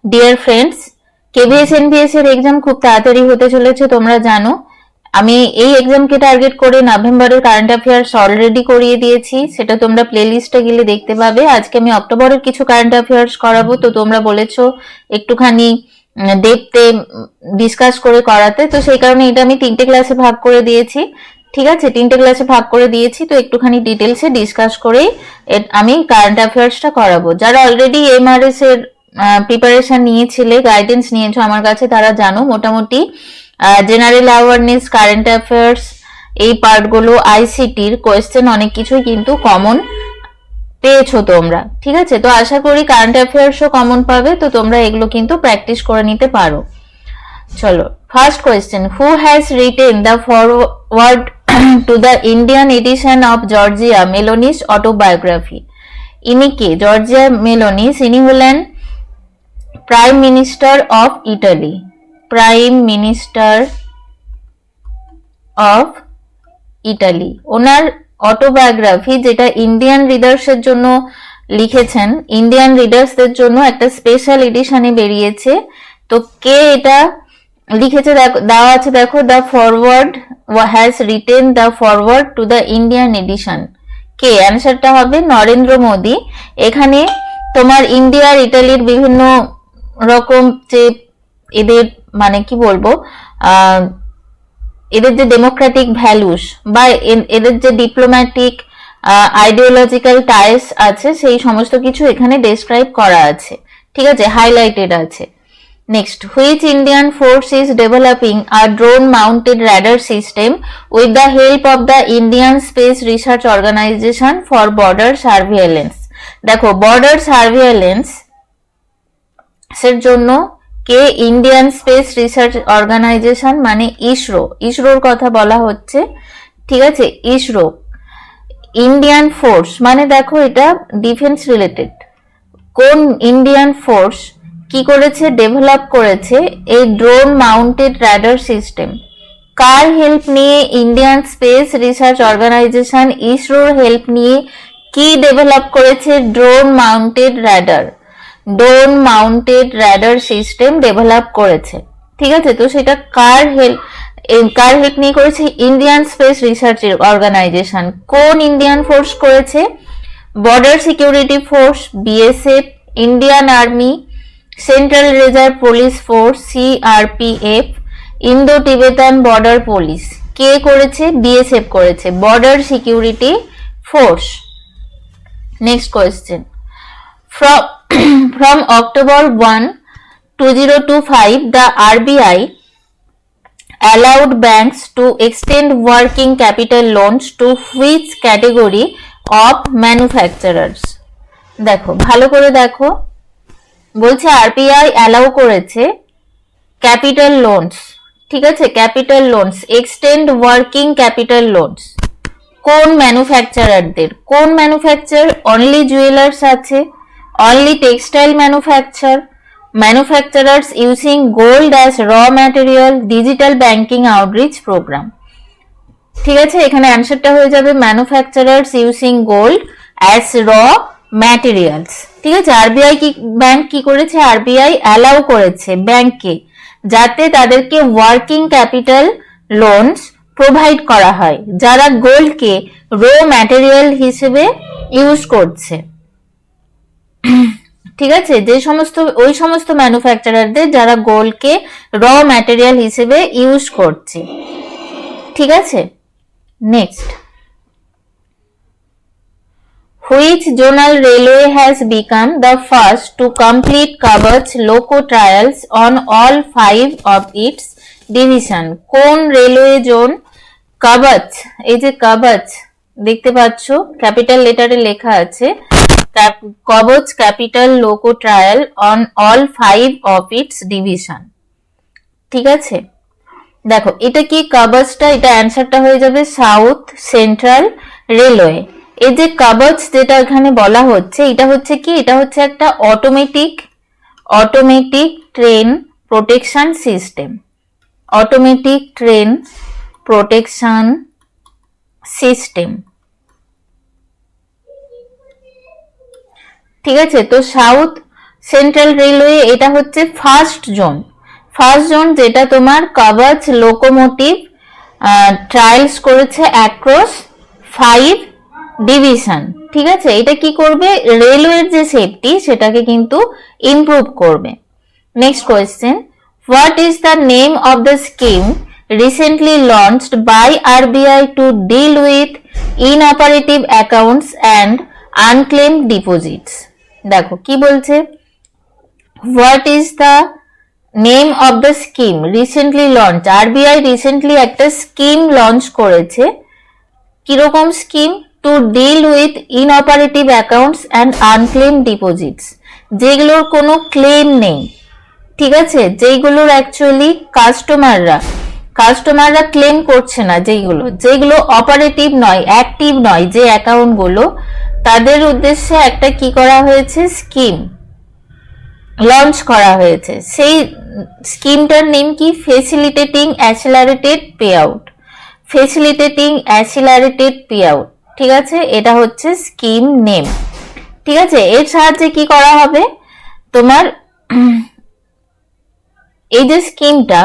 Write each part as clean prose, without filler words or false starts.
Dear friends, KVS NVS এর exam খুব তাড়াতাড়ি হতে চলেছে, তোমরা জানো। আমি এই এক্সামকে টার্গেট করে নভেম্বরের কারেন্ট অ্যাফেয়ার্স অলরেডি করিয়ে দিয়েছি, সেটা তোমরা প্লেলিস্টে গেলে দেখতে পাবে। আজকে আমি অক্টোবরের কিছু কারেন্ট অ্যাফেয়ার্স করাবো, তো তোমরা বলেছো একটুখানি ডেপথে ডিসকাস করে করাতে, তো সেই কারণে এটা আমি 3টে ক্লাসে ভাগ করে দিয়েছি। ঠিক আছে, 3টে ক্লাসে ভাগ করে দিয়েছি, তো একটুখানি ডিটেলসে ডিসকাস করেই আমি কারেন্ট অ্যাফেয়ার্সটা করাবো। যারা অলরেডি এমআরএস এর প্রিপারেশন নিয়েছিলে, গাইডেন্স নিয়েছো আমার কাছে, তারা জানো মোটামুটি জেনারেল অ্যাওয়ারনেস, কারেন্ট অ্যাফেয়ার্স, এই পার্টগুলো, আইসিটির কোয়েশ্চেন অনেক কিছুই কিন্তু কমন পেয়েছো তোমরা। ঠিক আছে, তো আশা করি কারেন্ট অ্যাফেয়ার্সও কমন পাবে, তো তোমরা এগুলো কিন্তু প্র্যাকটিস করে নিতে পারো। চলো, first question, who has written the foreword to the Indian edition of Giorgia Meloni's autobiography? ইনি কে? জর্জিয়া মেলোনিস, ইনি হলেন prime minister of Italy. Prime minister of Italy, ওনার অটোবায়োগ্রাফি, যেটা ইন্ডিয়ান রিডার্সের জন্য লিখেছেন, ইন্ডিয়ান রিডার্সদের জন্য একটা স্পেশাল এডিশনে বেরিয়েছে। তো কে এটা লিখেছে দেওয়া আছে দেখো, the foreword has written the foreword to the Indian edition. কে? অ্যান্সারটা হবে নরেন্দ্র মোদী। এখানে তোমার ইন্ডিয়ার ইটালির বিভিন্ন রকম যে এদের মানে কি বলবো, এদের যে ডেমোক্রেটিক ভ্যালুস বা এদের যে ডিপ্লোম্যাটিক আইডিওলজিক্যাল টাইস আছে, সেই সমস্ত কিছু এখানে ডেসক্রাইব করা আছে। ঠিক আছে, হাইলাইটেড আছে। Next, which Indian force is developing a drone mounted radar system with the help of the Indian Space Research Organisation for border surveillance? দেখো, বর্ডার সার্ভিলেন্স এর জন্য কে ইন্ডিয়ান স্পেস রিসার্চ অর্গানাইজেশন মানে ইসরো, ইসরোর কথা বলা হচ্ছে। ঠিক আছে, ইসরো। ইন্ডিয়ান ফোর্স মানে দেখো এটা ডিফেন্স রিলেটেড। কোন ইন্ডিয়ান ফোর্স কি করেছে? ডেভেলপ করেছে এই ড্রোন মাউন্টেড রাডার সিস্টেম। কার হেল্প নিয়ে? ইন্ডিয়ান স্পেস রিসার্চ অর্গানাইজেশন ইসরোর হেল্প নিয়ে কি ডেভেলপ করেছে? Drone mounted radar, drone mounted radar system develop করেছে। ঠিক আছে, তো সেটা কার হেল্প নিয়ে করেছে? Indian Space Research Organisation. কোন ইন্ডিয়ান ফোর্স করেছে? Border Security Force, BSF, Indian Army, Central Reserve Police Force, CRPF, Indo Tibetan border police. কে করেছে? বিএসএফ করেছে, Border Security force. Next question, from October 1, 2025, the RBI allowed banks to extend working capital loans to which category of manufacturers? দেখো, ভালো করে দেখো, বলছে RBI allow করেছে capital loans. ঠিক আছে, capital loans, extend working capital loans কোন ম্যানুফ্যাকচারারদের? কোন ম্যানুফ্যাকচার? অনলি জুয়েলার্স আছে, only textile manufacturers using gold as raw material, digital banking outreach program. ঠিক আছে, এখানে অ্যান্সারটা হয়ে যাবে ম্যানুফ্যাকচারার্স ইউজিং গোল্ড অ্যাজ র ম্যাটেরিয়ালস। ঠিক আছে, আরবিআই কি ব্যাংক কি করেছে? আরবিআই অ্যালাউ করেছে ব্যাংককে যাতে তাদেরকে ওয়ার্কিং ক্যাপিটাল লোনস প্রোভাইড করা হয় যারা গোল্ডকে র ম্যাটেরিয়াল হিসেবে ইউজ করছে। ঠিক আছে, যে সমস্ত ওই সমস্ত ম্যানুফ্যাকচারারদের যারা গোল্ডকে র ম্যাটেরিয়াল হিসেবে ইউজ করছে। ঠিক আছে, next, which zonal railway has become the first to complete Kovacs loco trials on all 5 of its division? কোন রেলওয়ে জোন কাভাচ, এই যে কাভাচ দেখতে পাচ্ছ ক্যাপিটাল লেটারে লেখা আছে, কবচ capital loco trial on all 5 of its division. ঠিক আছে, দেখো এটা কি কবচটা? এটা অ্যান্সারটা হয়ে যাবে সাউথ সেন্ট্রাল রেলওয়ে। এই যে কবচ যেটা এখানে বলা হচ্ছে, এটা হচ্ছে কি? এটা হচ্ছে একটা automatic train protection system. Automatic train protection system. ঠিক আছে, তো সাউথ সেন্ট্রাল রেলওয়ে এটা হচ্ছে ফার্স্ট জোন যেটা তোমার কভাচ লোকোমোটিভ ট্রায়ালস করেছে অ্যাক্রস 5 ডিভিশন। ঠিক আছে, এটা কি করবে, রেলওয়ের যে সেফটি সেটাকে কিন্তু ইমপ্রুভ করবে। Next question, what is the name of the scheme recently launched by RBI to deal with inoperative accounts and unclaimed deposits? দেখো কি বলছে, what is the name of the scheme recently launch, RBI recently একটা scheme launch করেছে, কিরকম scheme, to deal with inoperative accounts and unclaim deposits, যেগুলোর কোনো claim নেই। ঠিক আছে, যেগুলোর অ্যাকচুয়ালি কাস্টমাররা ক্লেম করছে না, যেগুলো অপারেটিভ নয়, অ্যাক্টিভ নয়, যে অ্যাকাউন্টগুলো, তাদের উদ্দেশ্যে একটা কি করা হয়েছে, স্কিম লঞ্চ করা হয়েছে। সেই স্কিমটার নেম কি, ফেসিলিটেটিং অ্যাসিলারেটেড পে আউট, ঠিক আছে, এটা হচ্ছে স্কিম নেম। ঠিক আছে, এর সাহায্যে কি করা হবে, তোমার এই যে স্কিমটা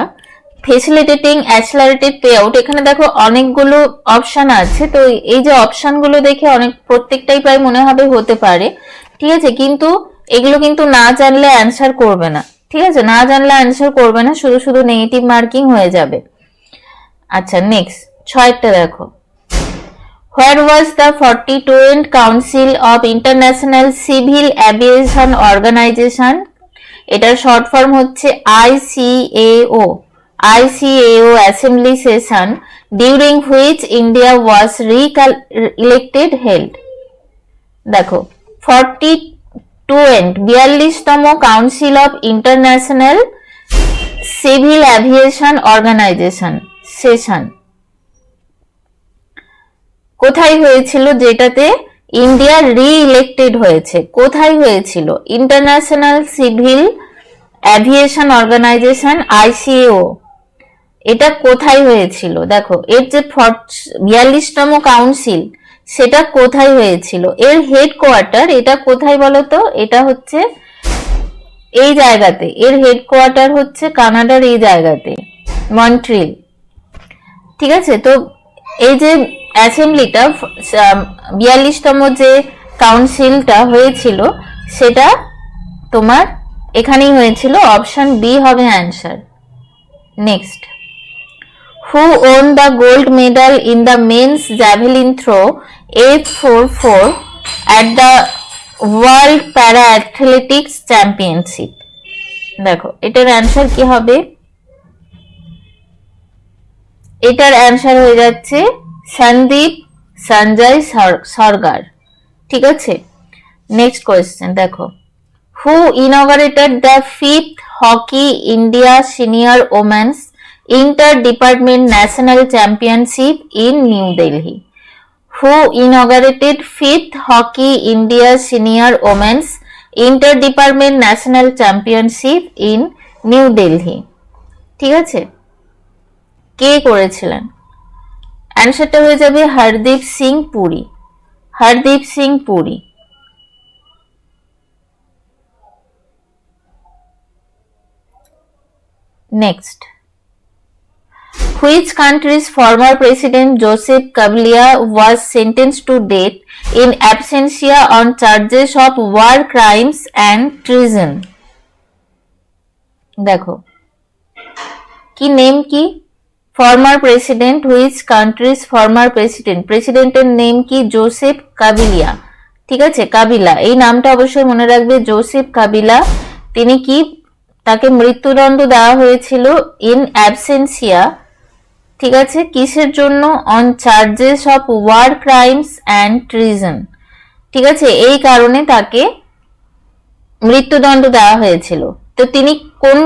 ফেসিলিটেটিং অ্যাসিলারেটেড পে আউট, এখানে দেখো অনেকগুলো অপশন আছে, তো এই যে অপশনগুলো দেখে প্রত্যেকটাই প্রায় মনে হবে হতে পারে। ঠিক আছে, কিন্তু এগুলো কিন্তু না জানলে অ্যান্সার করবে না। ঠিক আছে, না জানলে অ্যান্সার করবে না, শুধু নেগেটিভ মার্কিং হয়ে যাবে। আচ্ছা, নেক্সট 6টা দেখো, where was the 42nd council of international civil aviation organization, এটার শর্ট ফর্ম হচ্ছে ICAO assembly session, during which India was re-elected held. দেখো 42তম council of international civil aviation organization session কোথায় হয়েছিল, যেটাতে ইন্ডিয়া রি-ইলেক্টেড হয়েছে, কোথায় হয়েছিল, international civil aviation organization ICAO, এটা কোথায় হয়েছিল, দেখো এর যে 42তম কাউন্সিল সেটা কোথায় হয়েছিল, এর হেডকোয়ার্টার এটা কোথায় বলতো, এটা হচ্ছে এই জায়গাতে, এর হেডকোয়ার্টার হচ্ছে কানাডার এই জায়গাতে, মন্ট্রিল। ঠিক আছে, তো এই যে অ্যাসেম্বলিটা 42তম যে কাউন্সিলটা হয়েছিল সেটা তোমার এখানেই হয়েছিল, অপশন বি হবে answer. Next, who won the gold medal in the men's javelin throw F44 at the World Para Athletics Championship? দেখো এটার অ্যান্সার কি হবে, এটার অ্যান্সার হয়ে যাচ্ছে সন্দীপ সঞ্জয় সরকার। ঠিক আছে, নেক্সট কোয়েশ্চেন দেখো, who inaugurated the 5th hockey India senior women's inter department national championship in New Delhi? Who inaugurated 5th hockey India senior women's inter department national championship in New Delhi? ঠিক আছে, কে করেছিলেন? অ্যান্সারটা হয়ে যাবে Hardeep Singh Puri. Next, which country's former president Joseph Kabila was sentenced to death in absentia on charges of war crimes and treason? দেখো কি name কি, former president, which countries former প্রেসিডেন্টের নেম কি, জোসেফ কাবিলা। ঠিক আছে, কাবিলা এই নামটা অবশ্যই মনে রাখবে, জোসেফ কাবিলা। তিনি কি, তাকে মৃত্যুদণ্ড দেওয়া হয়েছিল ইন অ্যাবসেন্সিয়া, ঠিক আছে, কিসের জন্য, on charges of war crimes and treason. ঠিক আছে, এই কারণে তাকে মৃত্যুদণ্ড দেওয়া হয়েছিল। তো তিনি কোন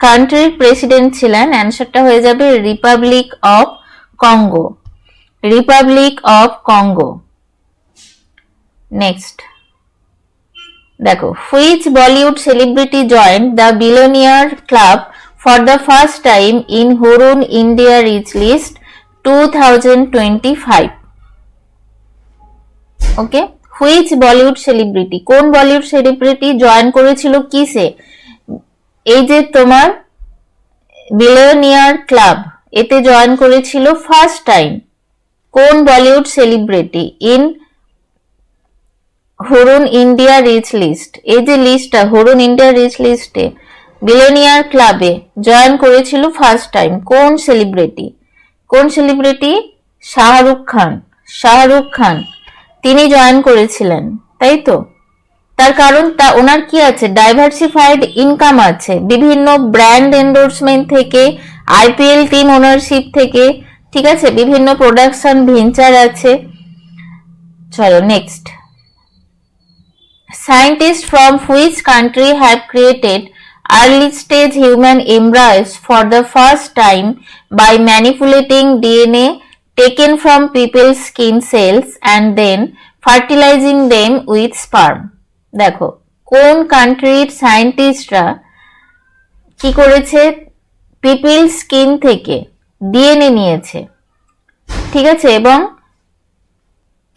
কান্ট্রির প্রেসিডেন্ট ছিলেন? অ্যান্সারটা হয়ে যাবে রিপাবলিক অফ কঙ্গো। নেক্সট দেখো, which Bollywood celebrity joined the billionaire club for the first time in Hurun India Rich List 2025? Okay, which Bollywood celebrity, কোন বলিউড সেলিব্রিটি জয়েন করেছিল কিসে, এই যে তোমার বিলিয়নিয়ার ক্লাব, এতে জয়েন করেছিল ফার্স্ট টাইম কোন Bollywood celebrity in Hurun India Rich List, এই যে লিস্টটা হুরুন ইন্ডিয়া রিচ লিস্টে বিলিয়নিয়ার ক্লাবে জয়েন করেছিল ফার্স্ট টাইম কোন সেলিব্রিটি, কোন সেলিব্রিটি, শাহরুখ খান, শাহরুখ খান তিনি জয়েন করেছিলেন, তাই তো। তার কারণ ওনার কি আছে, ডাইভার্সিফাইড ইনকাম আছে, বিভিন্ন ব্র্যান্ড এন্ডোর্সমেন্ট থেকে, আইপিএল টিম ওনারশিপ থেকে, ঠিক আছে, বিভিন্ন প্রোডাকশন ভেঞ্চার আছে। চলো next, scientist from which country have created early stage human embryos for the first time by manipulating DNA taken from people's skin cells and then fertilizing them with sperm. দেখো কোন কান্ট্রির সায়েন্টিস্টরা কি করেছে, people skin থেকে DNA নিয়েছে, ঠিক আছে, এবং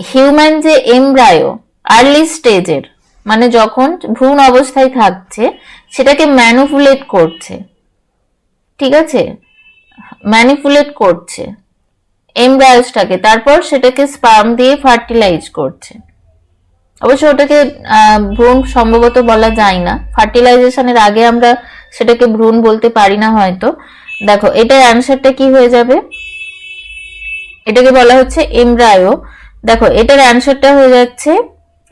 হিউম্যান যে এমব্রায়ো আর্লি স্টেজের, মানে যখন ভ্রূণ অবস্থায় থাকছে সেটাকে ম্যানিপুলেট করছে, ঠিক আছে, ম্যানিপুলেট করছে এমব্রায়োসটাকে, তারপর সেটাকে স্পার্ম দিয়ে ফার্টিলাইজ করছে। অবশ্য ওটাকে ভ্রূণ সম্ভবত বলা যায় না, ফার্টিলাইজেশনের আগে আমরা সেটাকে ভ্রূণ বলতে পারি না হয়তো। দেখো এটার অ্যান্সারটা কি হয়ে যাবে, এটাকে বলা হচ্ছে এমব্রায়ো। দেখো এটার অ্যান্সারটা হয়ে যাচ্ছে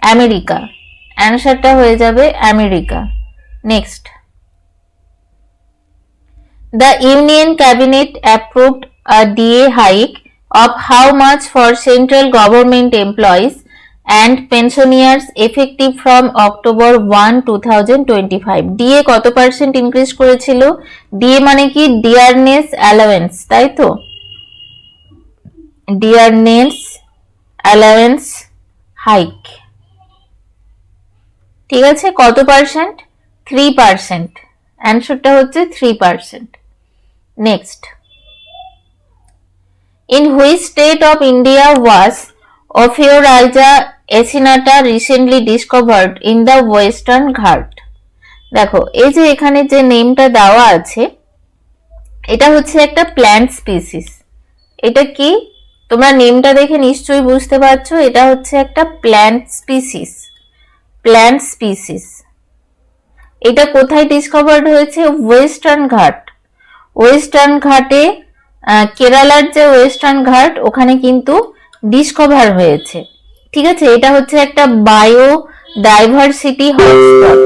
আমেরিকা, অ্যান্সারটা হয়ে যাবে America. Next, the Union Cabinet approved a DA hike of how much for central government employees and pensioners effective from October 1, 2025. DA কত পার্সেন্ট ইনক্রিজ করেছিল, DA মানে কি ডিয়ারনেস অ্যালাওয়েন্স, তাই তো, ডিয়ারনেস অ্যালাওয়েন্স হাইক, ঠিক আছে, কত পার্সেন্ট, 3%, অ্যান্সারটা হচ্ছে 3%। Next, in which state of India was Ophiorhynchus acinata recently discovered in the Western Ghat? দেখো এই যে এখানে যে নেমটা দেওয়া আছে এটা হচ্ছে একটা প্ল্যান্ট স্পিসিস, এটা কি তোমরা নেমটা দেখে নিশ্চয়ই বুঝতে পারছো, এটা হচ্ছে একটা প্ল্যান্ট স্পিসিস, প্ল্যান্ট স্পিসিস। এটা কোথায় ডিসকভার্ড হয়েছে, ওয়েস্টার্ন ঘাট, ওয়েস্টার্ন ঘাটে, কেরালার যে ওয়েস্টার্ন ঘাট ওখানে কিন্তু ডিসকভার হয়েছে, ঠিক আছে। এটা হচ্ছে একটা bio diversity hotspot,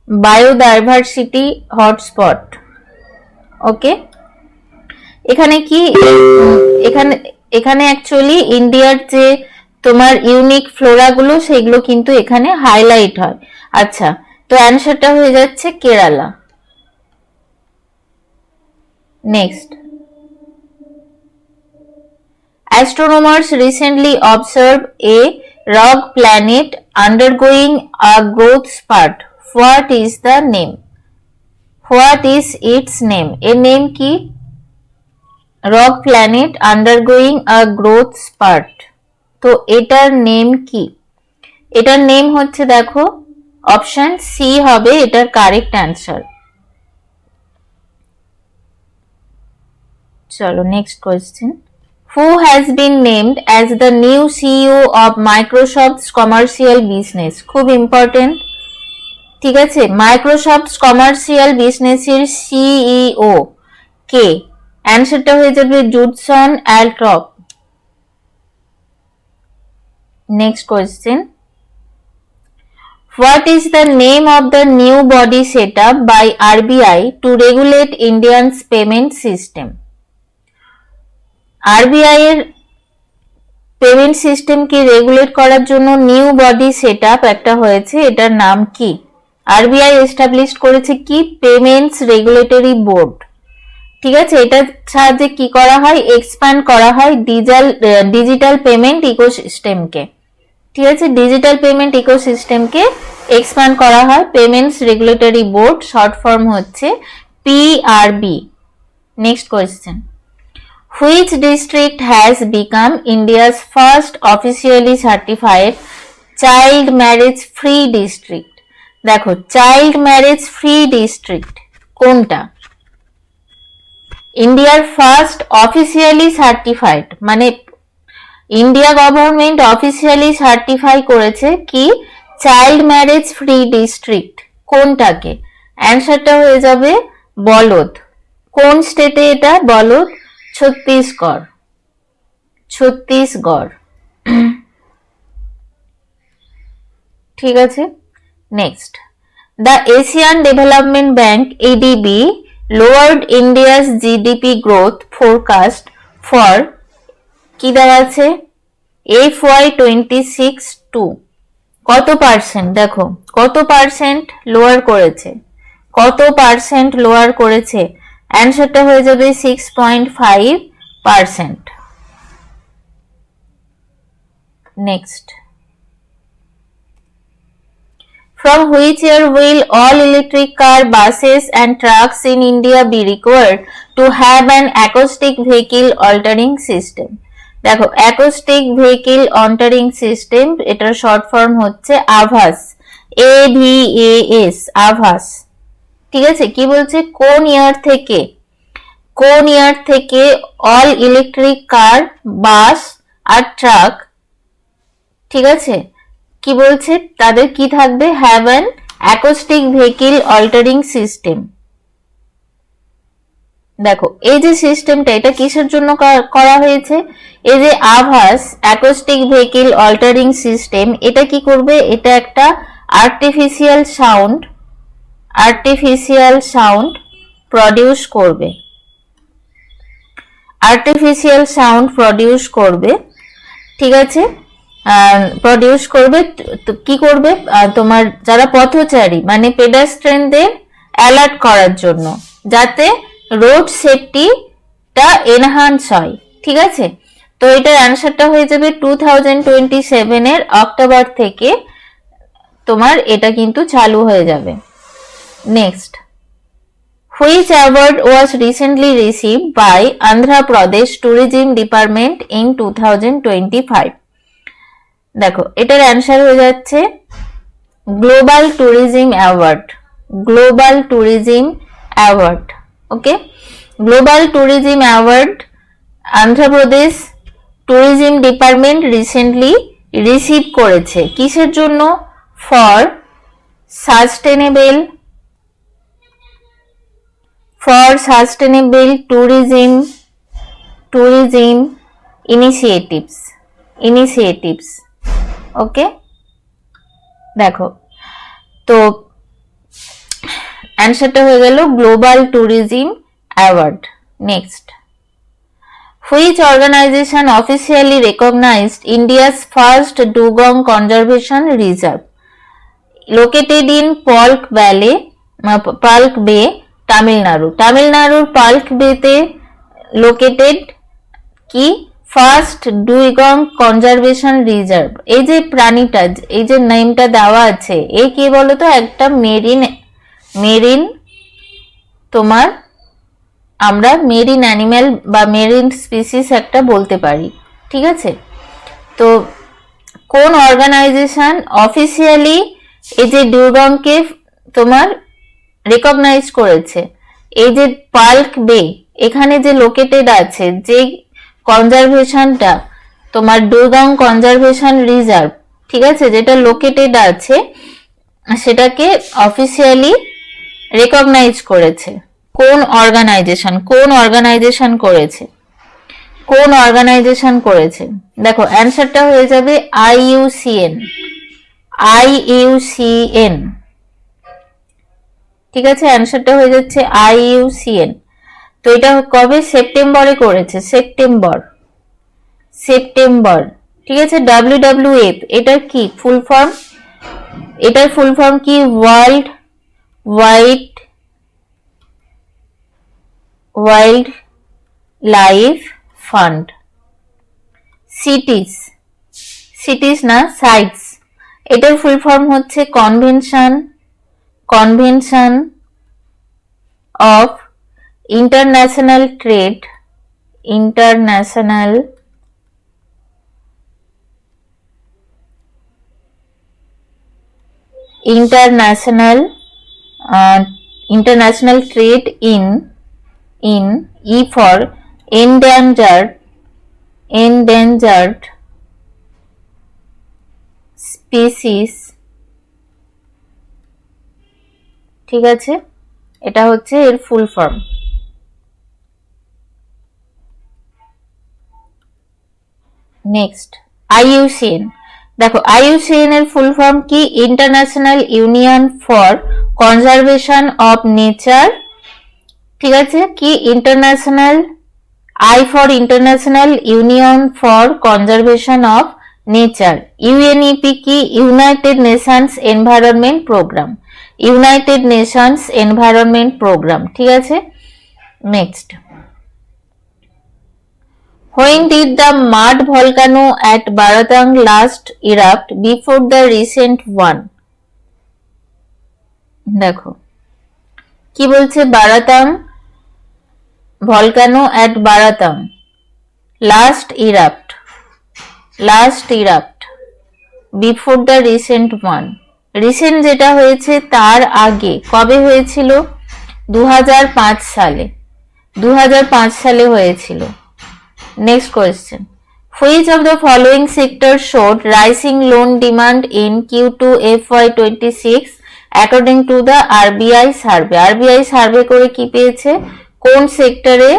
biodiversity hotspot, okay. এখানে কি এখানে অ্যাকচুয়ালি ইন্ডিয়ার যে তোমার ইউনিক ফ্লোরা গুলো সেগুলো কিন্তু এখানে হাইলাইট হয়। আচ্ছা, তো অ্যান্সারটা হয়ে যাচ্ছে Kerala. Next, astronomers recently observed a rogue planet undergoing a growth spurt. What is the name? What is its name? এর নেম কি? rogue planet undergoing a growth spurt. তো এটার নেম কি? এটার নেম হচ্ছে দেখো অপশন সি হবে এটার কারেক্ট অ্যান্সার। চলো next question, who has been named as the new CEO of Microsoft's commercial business? খুব ইম্পর্টেন্ট, ঠিক আছে। মাইক্রোসফট কমার্শিয়াল বিজনেসের সিইও কে? অ্যান্সারটা হয়ে যাবে Judson Althoff. Next question, what is the name of the new body set up by RBI to regulate India's payment system? RBI এর payment সিস্টেমকে রেগুলেট করার জন্য নিউ বডি সেট আপ একটা হয়েছে, এটার নাম কি? আরবিআই এস্টাবলিশ করেছে কি? পেমেন্টস রেগুলেটরি বোর্ড, ঠিক আছে। এটার সাহায্যে কি করা হয়? এক্সপ্যান্ড করা হয় ডিজিটাল পেমেন্ট ইকোসিস্টেমকে, ঠিক আছে। ডিজিটাল পেমেন্ট ইকোসিস্টেমকে এক্সপ্যান্ড করা হয় payments regulatory board, short form হচ্ছে PRB. Next question, Which district has become India's first officially certified child marriage free district? দেখো চাইল্ড ম্যারেজ ফ্রি ডিস্ট্রিক্ট কোনটা? ইন্ডিয়ার ফার্স্ট অফিসিয়ালি সার্টিফাইড, মানে ইন্ডিয়া গভর্নমেন্ট অফিসিয়ালি সার্টিফাই করেছে কি child marriage free district কোনটাকে? অ্যান্সারটা হয়ে যাবে বলদ। কোন স্টেটে এটা? বলদ, ছত্তিশগড়। ছত্তিশগড়। ঠিক আছে, next. The Asian development bank ADB lowered India's GDP growth forecast for কি দেওয়া আছে FY26 টু কত পার্সেন্ট? দেখো কত পার্সেন্ট লোয়ার করেছে, কত পার্সেন্ট লোয়ার করেছে? অ্যান্সারটা হয়ে যাবে 6.5%। Next, from which year will all electric car, buses and trucks in India be required to have an acoustic vehicle altering system? দেখো acoustic vehicle altering system এটার শর্ট ফর্ম হচ্ছে আভাস, AVAS, আভাস। ঠিক আছে, কি বলছে কোন ইয়ার থেকে, কোন ইয়ার থেকে অল ইলেকট্রিক কার, বাস আর ট্রাক, ঠিক আছে, কি বলছে তাদের কি থাকবে? Have an acoustic vehicle altering system. দেখো এই যে সিস্টেমটা এটা কিসের জন্য করা হয়েছে? এই যে আভাস অ্যাকোস্টিক ভেহিকল অল্টারিং সিস্টেম, এটা কি করবে? এটা একটা আর্টিফিশিয়াল সাউন্ড প্রডিউস করবে, আর্টিফিশিয়াল সাউন্ড প্রডিউস করবে। ঠিক আছে, প্রডিউস করবে তো কি করবে? তোমার যারা পথচারী মানে পেডাস্ট্রিয়ানদের অ্যালার্ট করার জন্য, যাতে রোড সেফটিটা এনহান্স হয়। ঠিক আছে, তো এটার অ্যান্সারটা হয়ে যাবে 2027 এর অক্টোবর থেকে তোমার এটা কিন্তু চালু হয়ে যাবে। Next, which award was recently received by Andhra Pradesh Tourism Department in 2025? দেখো এটার অ্যান্সার হয়ে যাচ্ছে global tourism award, global tourism award. ওকে, global tourism award Andhra Pradesh tourism department recently receive করেছে কিসের জন্য? For sustainable tourism initiatives. ওকে, দেখো তো অ্যান্সারটা হয়ে গেল global tourism award. Next, which organization officially recognized India's first dugong conservation reserve located in Palk Bay, Tamil Nadu? তামিলনাড়ুর পাল্ক বেতে লোকেটেড কি ফার্স্ট ডুইগং কনজারভেশন রিজার্ভ। এই যে প্রাণীটা, এই যে নেমটা দেওয়া আছে, এই কি বলতো? একটা মেরিন তোমার আমরা মেরিন অ্যানিম্যাল বা মেরিন স্পিসিস একটা বলতে পারি। ঠিক আছে, তো কোন অর্গানাইজেশন অফিসিয়ালি এই যে ডুইগংকে তোমার রিকগনাইজ করেছে? এই যে পাল্ক বে এখানে যে লোকেটেড আছে, যে কনজারভেশনটা তোমার ডুইগং কনজারভেশন রিজার্ভ, ঠিক আছে, যেটা লোকেটেড আছে সেটাকে অফিসিয়ালি রিকগনাইজ করেছে কোন অর্গানাইজেশন? কোন অর্গানাইজেশন করেছে? কোন অর্গানাইজেশন করেছে? দেখো অ্যান্সারটা হয়ে যাবে IUCN, IUCN। ঠিক আছে, অ্যান্সারটা হয়ে যাচ্ছে IUCN। তো এটা কবে? সেপ্টেম্বরে করেছে, সেপ্টেম্বর। ঠিক আছে, WWF এটার কি ফুল ফর্ম? এটার ফুল ফর্ম কি? Wild life fund. সিটিস না, সাইটস। এটার ফুল ফর্ম হচ্ছে convention of international trade international trade in E for endangered species, ঠিক আছে, এটা হচ্ছে এর ফুল ফর্ম। নেক্সট IUCN, দেখো IUCN এর ফুল ফর্ম কি? International Union for Conservation of Nature, ঠিক আছে, কি International for International Union for Conservation of Nature. UNEP কি? United Nations Environment Programme, United Nations Environment Programme, ঠিক আছে। Next, when did the mud volcano at Baratang last erupt before the recent one? দেখো কি বলছে, বারাতাং volcano at Baratang last erupt before the recent one, recent যেটা হয়েছে তার আগে কবে হয়েছিল? 2005 সালে, 2005 সালে হয়েছিল। Next question, which of the following sector showed rising loan demand in Q2 FY26 according to the RBI survey? RBI survey করে কি পেয়েছে? কোন সেক্টরে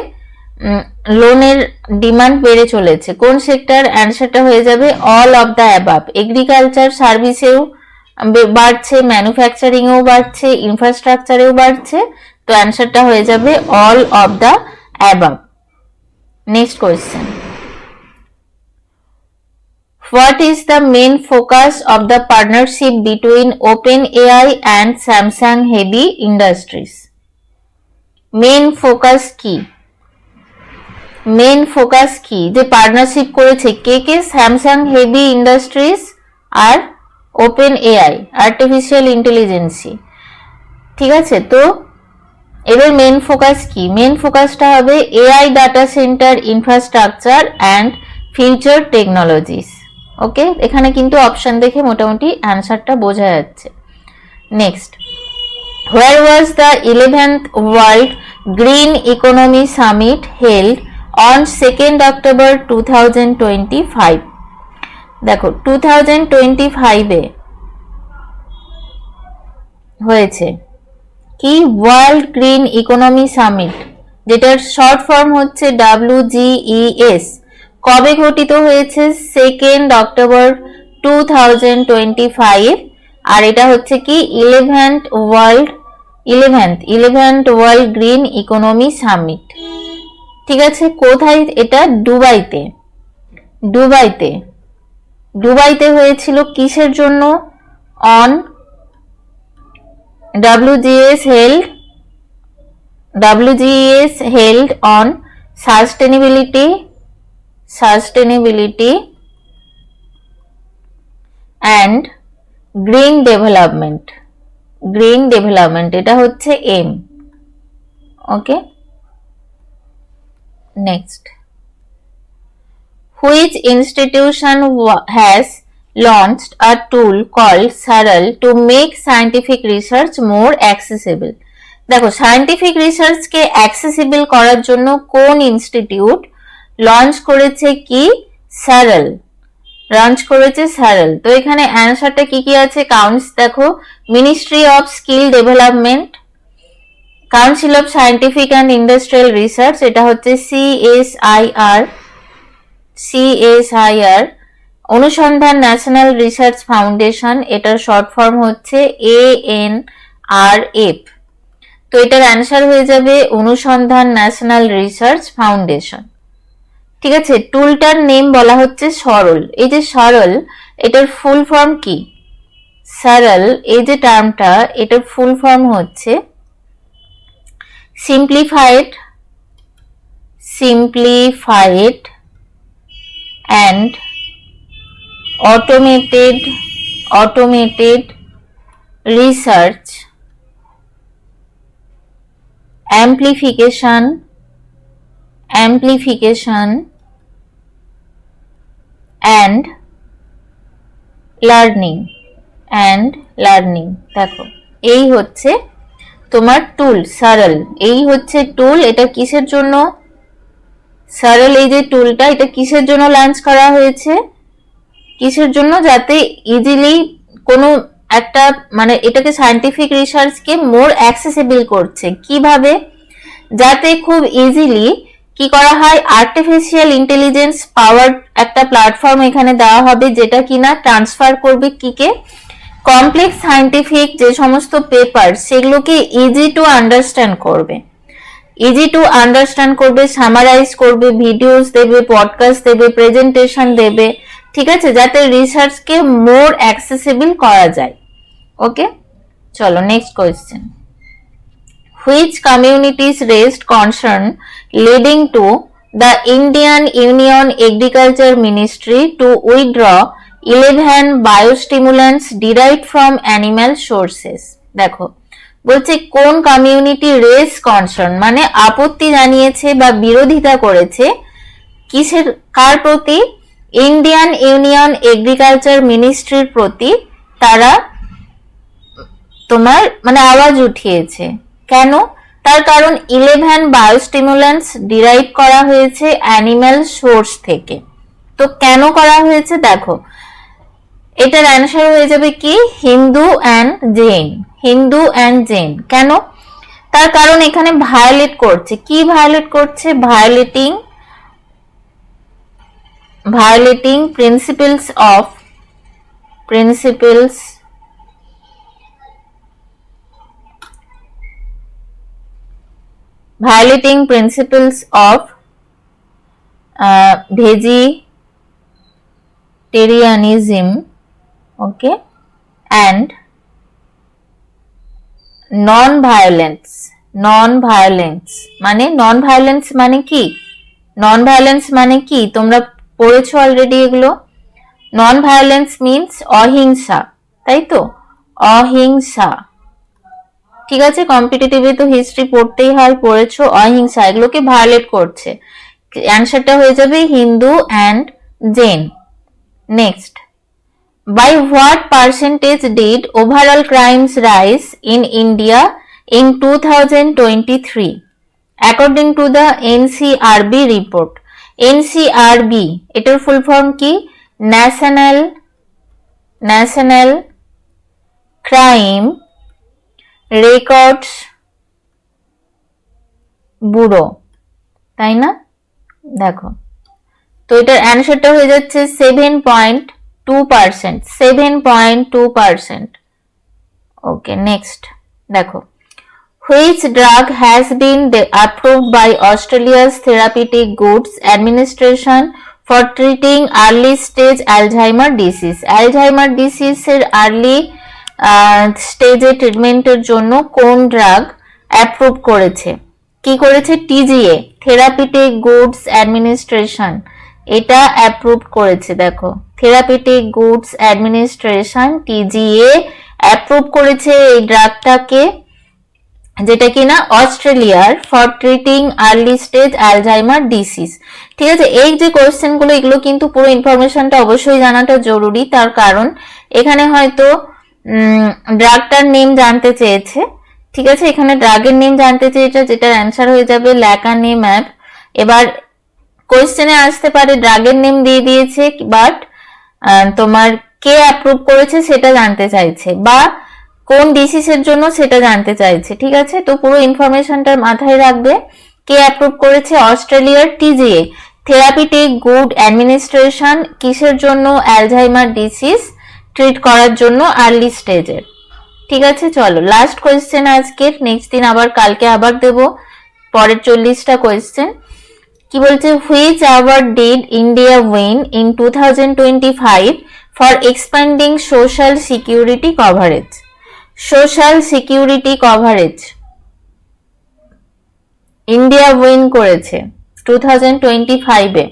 লোনের ডিমান্ড বেড়ে চলেছে? কোন সেক্টর? অ্যান্সারটা হয়ে যাবে all of the above. Agriculture সার্ভিসেও বাড়ছে, ম্যানুফ্যাকচারিংয়েও বাড়ছে, ইনফ্রাস্ট্রাকচারেও বাড়ছে, তো অ্যান্সারটা হয়ে যাবে all of the above. Next question, what is the main focus of the partnership between OpenAI and Samsung Heavy Industries? Main focus কি? মেন ফোকাস কি যে পার্টনারশিপ করেছে কে কে? স্যামসাং হেভি ইন্ডাস্ট্রিজ আর OpenAI আর্টিফিশিয়াল ইন্টেলিজেন্সি, ঠিক আছে। তো এদের মেন ফোকাস কি? Main ফোকাসটা হবে AI data centre infrastructure and future technologies. Okay, এখানে কিন্তু অপশন দেখে মোটামুটি অ্যান্সারটা বোঝা যাচ্ছে। Next, where was the 11th World Green Economy Summit held on 2nd October 2025? দেখো 2025-এ হয়েছে কি? ওয়ার্ল্ড গ্রিন ইকোনমি সামিট, যেটার শর্ট ফর্ম হচ্ছে WGES, কবে ঘটিত হয়েছে? 2nd October 2025, আর এটা হচ্ছে কি 11th world green economy summit, ঠিক আছে। কোথায় এটা? দুবাইতে হয়েছিল। কিসের জন্য? On WGES held on sustainability and green development, এটা হচ্ছে এম। Okay, next, which institution has launched a tool called Saral to make scientific research more accessible? দেখো সায়েন্টিফিক রিসার্চকে অ্যাক্সেসিবল করার জন্য কোন ইনস্টিটিউট লঞ্চ করেছে কি? সারাল, তো এখানে অ্যান্সারটা কি কি আছে? কাউন্টস, দেখো ministry of skill development, council of scientific and industrial research, এটা হচ্ছে CSIR, অনুসন্ধান ন্যাশনাল রিসার্চ ফাউন্ডেশন, এটার শর্ট ফর্ম হচ্ছে ANRF, তো এটার অ্যান্সার হয়ে যাবে অনুসন্ধান ন্যাশনাল রিসার্চ ফাউন্ডেশন, ঠিক আছে। টুলটার নেম বলা হচ্ছে সরল। এই যে সরল, এটার ফুল ফর্ম কি? সরল, এই যে টার্মটা, এটার ফুল ফর্ম হচ্ছে simplified and automated research amplification amplification and learning দেখো এই হচ্ছে তোমার টুল সরল, এই হচ্ছে টুল। এটা কিসের জন্য সরল, এই যে টুলটা এটা কিসের জন্য লঞ্চ করা হয়েছে, কিসের জন্য, যাতে ইজিলি কোনো একটা মানে এটাকে সায়েন্টিফিক রিসার্চকে মোর অ্যাক্সেসিবল করছে। কিভাবে, যাতে খুব ইজিলি কি করা হয়, আর্টিফিশিয়াল ইন্টেলিজেন্স পাওয়ার একটা প্ল্যাটফর্ম এখানে দেওয়া হবে, যেটা কিনা ট্রান্সফার করবে কিকে, কমপ্লেক্স সায়েন্টিফিক যে সমস্ত পেপার সেগুলোকে ইজি টু আন্ডারস্ট্যান্ড করবে, সামারাইজ করবে, ভিডিওস দেবে, পডকাস্ট দেবে, প্রেজেন্টেশন দেবে, ঠিক আছে, যাতে রিসার্চকে মোর অ্যাক্সেসিবল করা যায়। ওকে, চলো next question. Which communities raised concern leading to the Indian Union Agriculture Ministry to withdraw 11 biostimulants derived from animal sources? দেখো বলছে কোন কমিউনিটি রেজ কনসার্ন মানে আপত্তি জানিয়েছে বা বিরোধিতা করেছে কিসের, কার প্রতি, ইন্ডিয়ান ইউনিয়ন এগ্রিকালচার মিনিস্ট্রির প্রতি তারা তোমার মানে আওয়াজ উঠিয়েছে। কেন, তার কারণ 11 বায়োস্টিমুলেন্টস ডিরাইভ করা হয়েছে অ্যানিম্যাল সোর্স থেকে। তো কেন করা হয়েছে দেখো, এটার অ্যান্সার হয়ে যাবে কি হিন্দু অ্যান্ড জেন। কেন, তার কারণ এখানে ভায়োলেট করছে, কি ভায়োলেট করছে, violating principles of vegetarianism, okay, and non-violence মানে কি, তোমরা পড়েছো অলরেডি এগুলো। নন ভায়োলেন্স মিন্স অহিংসা, তাই তো, অহিংসা, ঠিক আছে, কম্পিটিটিভে তো হিস্ট্রি পড়তেই হয়, পড়েছো, অহিংসা এগুলোকে ভায়োলেট করছে। অ্যান্সারটা হয়ে যাবে Hindu and Jain. Next, by what percentage did overall crimes rise in India in 2023 according to the NCRB report? NCRB এটার ফুল ফর্ম কি, ন্যাশনাল ক্রাইম রেকর্ডস ব্যুরো, তাই না? দেখো তো এটার অ্যান্সারটা হয়ে যাচ্ছে 7.2%। ওকে, নেক্সট দেখো, which drug has been approved by Australia's Therapeutic Goods Administration for treating early stage Alzheimer disease? Alzheimer disease এর আর্লি স্টেজে ট্রিটমেন্টের জন্য কোন ড্রাগ অ্যাপ্রুভ করেছে, কি করেছে, টিজিএ, থেরাপিউটিক গুডস অ্যাডমিনিস্ট্রেশন, এটা অ্যাপ্রুভ করেছে। দেখো therapeutic goods administration TGA approve করেছে এই ড্রাগটাকে, যেটা কিনা অস্ট্রেলিয়ার, for treating early stage Alzheimer ডিসিজ। ঠিক আছে, এই যে কোয়েশ্চেন গুলো এগুলো কিন্তু পুরো ইনফরমেশনটা অবশ্যই জানাটা জরুরি, তার কারণ এখানে হয়তো ড্রাগটার নেম জানতে চেয়েছে, ঠিক আছে, এখানে ড্রাগের নেম জানতে চেয়েছে, যেটার অ্যান্সার হয়ে যাবে ল্যাকানেম্যাব। এবার কোয়েশ্চেনে আসতে পারে ড্রাগের নেম দিয়ে দিয়েছে বাট তোমার কে অ্যাপ্রুভ করেছে সেটা জানতে চাইছে, বা কোন ডিসিজের জন্য সেটা জানতে চাইছে। ঠিক আছে, তো পুরো ইনফরমেশনটা মাথায় রাখবে। কে অ্যাপ্রুভ করেছে, অস্ট্রেলিয়ার টিজিএ, থেরাপিউটিক গুড অ্যাডমিনিস্ট্রেশন, কিসের জন্য, অ্যালজাইমার ডিসিজ ট্রিট করার জন্য আর্লি স্টেজের। ঠিক আছে, চলো লাস্ট কোয়েশ্চেন আজকের, নেক্সট দিন আবার কালকে আবার দেব পরের 40টা কোয়েশ্চেন। কি বলছে, which award did India win in 2025 for expanding social security coverage? Social security coverage India win করেছে 2025-এ।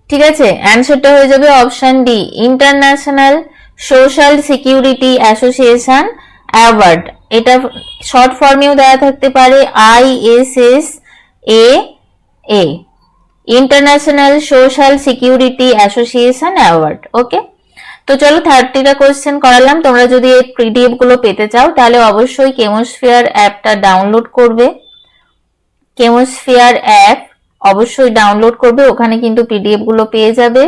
ঠিক আছে, অ্যান্সারটা হয়ে যাবে option D, international social security association award. এটা শর্ট ফর্মেও দেওয়া থাকতে পারে ISSA এ international social security association award. Okay, তো চলো 30টা কোয়েশ্চেন করালাম। তোমরা যদি এই পিডিএফ গুলো পেতে চাও তাহলে অবশ্যই কেমোস্ফিয়ার অ্যাপটা ডাউনলোড করবে। কেমোস্ফিয়ার অ্যাপ অবশ্যই ডাউনলোড করবে, ওখানে কিন্তু পিডিএফ গুলো পেয়ে যাবে।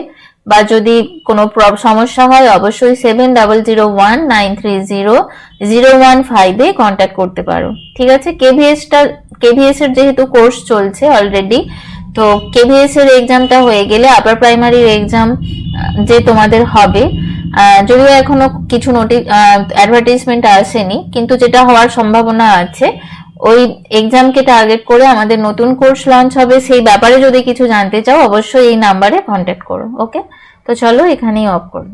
বা যদি কোনো সমস্যা হয় অবশ্যই 7001930015 এ কন্ট্যাক্ট করতে পারো। ঠিক আছে, কেভিএস এর যেহেতু কোর্স চলছে অলরেডি, তো কেভিএস এর এক্সামটা হয়ে গেলে আপার প্রাইমারির এক্সাম যে তোমাদের হবে, যদিও এখনো কিছু অ্যাডভার্টাইজমেন্ট আসেনি, কিন্তু যেটা হওয়ার সম্ভাবনা আছে, ওই এক্সামকে টার্গেট করে আমাদের নতুন কোর্স লঞ্চ হবে। সেই ব্যাপারে যদি কিছু জানতে চাও অবশ্যই এই নাম্বারে কন্ট্যাক্ট করো। ওকে, তো চলো এখানেই অফ করো।